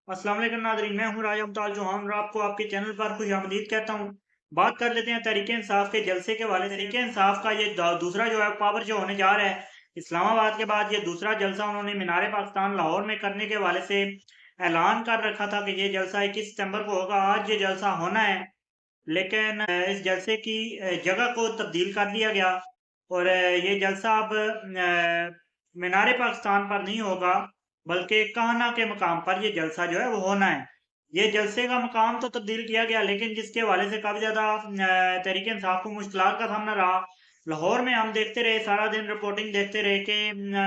अस्सलाम वालेकुम नाज़रीन, मैं हूँ राजा मुमताज़ चौहान और आपको आपके चैनल पर खुशामदीद कहता हूँ। बात कर लेते हैं तहरीक इंसाफ के जलसे के हवाले से। तहरीक इंसाफ का ये दूसरा जो है पावर शो होने जा रहा है। इस्लामाबाद के बाद ये दूसरा जलसा उन्होंने मीनार पाकिस्तान लाहौर में करने के हवाले से ऐलान कर रखा था कि ये जलसा 21 सितंबर को होगा। आज ये जलसा होना है, लेकिन इस जलसे की जगह को तब्दील कर दिया गया और ये जलसा अब मीनार पाकिस्तान पर नहीं होगा, बल्कि कान्हा के मकाम पर ये जलसा जो है वो होना है। ये जलसे का मकाम तो तब्दील किया गया, लेकिन जिसके हवाले से काफ़ी ज़्यादा तहरीक इंसाफ को मुश्किलात का सामना रहा। लाहौर में हम देखते रहे, सारा दिन रिपोर्टिंग देखते रहे कि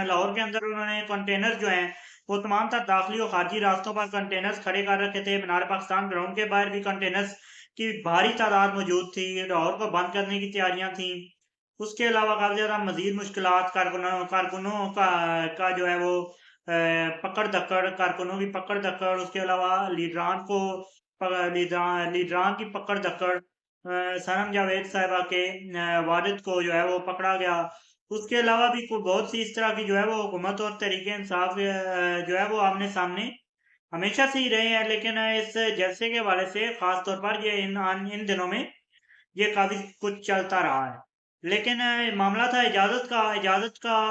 लाहौर के अंदर उन्होंने कंटेनर्स जो हैं, वो तमाम तर दाखिली और खारजी रास्तों पर कंटेनर्स खड़े कर रखे थे। मीनार पाकिस्तान ग्राउंड के बाहर भी कंटेनर्स की भारी तादाद मौजूद थी। लाहौर को बंद करने की तैयारियां थी। उसके अलावा काफ़ी ज़्यादा मज़ीद मुश्किलात कारकुनों कारकुनों का जो है वो पकड़-धक्कड़, कारकुनों की पकड़-धक्कड़, उसके अलावा लीडरान की पकड़-धक्कड़, सनम जावेद साहिबा के वालिद को जो है वो पकड़ा गया। उसके अलावा भी बहुत सी इस तरह की जो है वो हुकूमत और तहरीक इंसाफ जो है वो आमने-सामने हमेशा से ही रहे हैं, लेकिन इस जलसे के हवाले से ख़ास तौर पर ये इन दिनों में ये काफ़ी कुछ चलता रहा है। लेकिन मामला था इजाज़त का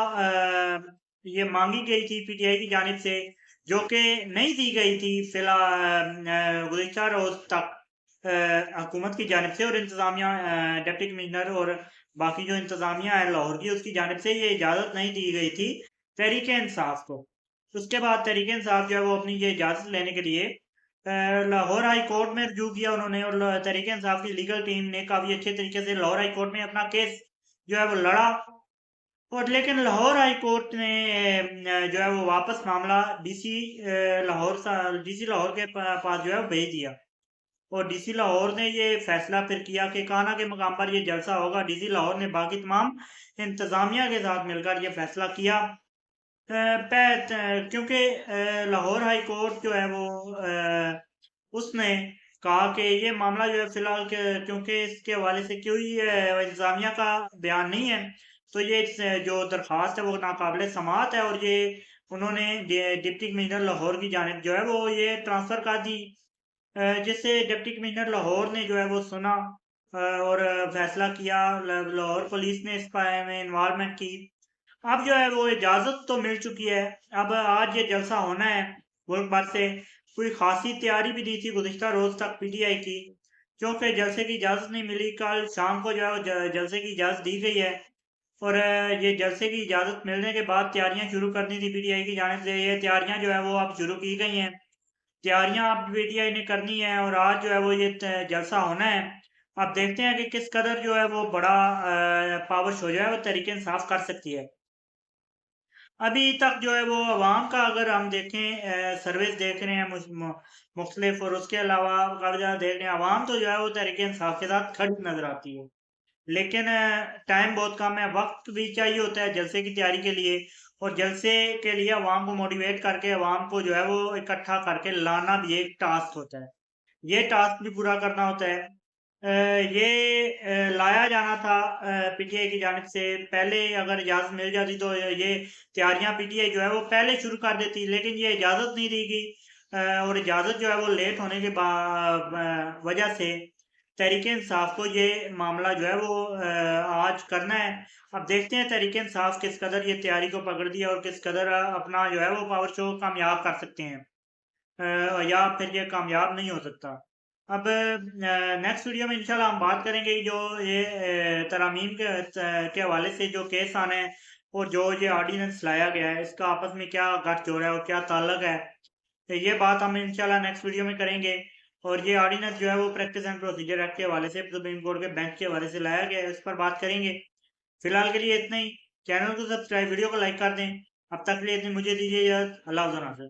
ये माँगी गई थी पीटीआई की जानिब से, जो कि नहीं दी गई थी गुज़िश्ता रोज़ तक हुकूमत की जानिब से और इंतज़ामिया डिप्टी कमिश्नर और बाकी जो इंतज़ामिया है लाहौर की, उसकी जानिब से ये इजाज़त नहीं दी गई थी तहरीक इंसाफ को। उसके बाद तहरीक इंसाफ जो है वो अपनी ये इजाज़त लेने के लिए लाहौर हाई कोर्ट में रुजू किया उन्होंने और तहरीक इंसाफ की लीगल टीम ने काफ़ी अच्छे तरीके से लाहौर हाई कोर्ट में अपना केस जो है वो लड़ा। और लेकिन लाहौर हाई कोर्ट ने जो है वो वापस मामला डीसी लाहौर के पास जो है वो भेज दिया और डीसी लाहौर ने ये फैसला फिर किया कि कान्हा के मकाम पर ये जलसा होगा। डीसी लाहौर ने बाकी तमाम इंतजामिया के साथ मिलकर ये फैसला किया। क्योंकि लाहौर हाई कोर्ट जो है वो उसने कहा कि ये मामला जो है फिलहाल क्योंकि इसके हवाले से कोई इंतजामिया का बयान नहीं है, तो ये जो दरख्वास्त है वो नाकाबिल समाअत है और ये उन्होंने डिप्टी कमिश्नर लाहौर की जानिब जो है वो ये ट्रांसफ़र कर दी। जिससे डिप्टी कमिश्नर लाहौर ने जो है वो सुना और फैसला किया। लाहौर पुलिस ने इस में इन्वॉल्वमेंट की। अब जो है वो इजाज़त तो मिल चुकी है। अब आज ये जलसा होना है मुल्क भर से। कोई ख़ासी तैयारी भी दी थी गुज़िश्ता रोज़ तक पीटीआई की, क्योंकि जलसे की इजाज़त नहीं मिली। कल शाम को जो है वो जलसे की इजाज़त दी गई है और ये जलसे की इजाज़त मिलने के बाद तैयारियां शुरू करनी थी पीटीआई की जानिब से। ये तैयारियां जो है वो अब शुरू की गई हैं। तैयारियां अब पीटीआई ने करनी है और आज जो है वो ये जलसा होना है। अब देखते हैं कि किस कदर जो है वो बड़ा पावर शो जो है वो तहरीक इंसाफ कर सकती है। अभी तक जो है वो अवाम का अगर हम देखें, सर्विस देख रहे हैं मुख्तलिफ और उसके अलावा काफ़ी ज़्यादा देख रहे हैं, अवाम तो जो है वो तहरीक इंसाफ के साथ खड़ी नज़र आती है। लेकिन टाइम बहुत कम है, वक्त भी चाहिए होता है जलसे की तैयारी के लिए और जलसे के लिए अवाम को मोटिवेट करके अवाम को जो है वो इकट्ठा करके लाना भी एक टास्क होता है। ये टास्क भी पूरा करना होता है। ये लाया जाना था पीटीआई की जानिब से। पहले अगर इजाज़त मिल जाती तो ये तैयारियां पीटीआई जो है वो पहले शुरू कर देती, लेकिन ये इजाज़त नहीं दी गई और इजाज़त जो है वो लेट होने के वजह से तहरीक इंसाफ को ये मामला जो है वो आज करना है। अब देखते हैं तहरीक इंसाफ किस कदर ये तैयारी को पकड़ दिया और किस कदर अपना जो है वो पावर शो कामयाब कर सकते हैं, या फिर ये कामयाब नहीं हो सकता। अब नेक्स्ट वीडियो में इंशाल्लाह हम बात करेंगे कि जो ये तरमीम के हवाले से जो केस आने हैं और जो ये ऑर्डिनेंस लाया गया है, इसका आपस में क्या गठजोड़ है और क्या ताल्लुक है, तो ये बात हम इंशाल्लाह नेक्स्ट वीडियो में करेंगे। और ये ऑर्डिनेंस जो है वो प्रैक्टिस एंड प्रोसीजर एक्ट के हवाले से सुप्रीम कोर्ट के बेंच के हवाले से लाया गया है, इस पर बात करेंगे। फिलहाल के लिए इतना ही। चैनल को सब्सक्राइब, वीडियो को लाइक कर दें। अब तक के लिए इतनी मुझे दीजिए इजाज़त। अल्लाह हाफ़िज़।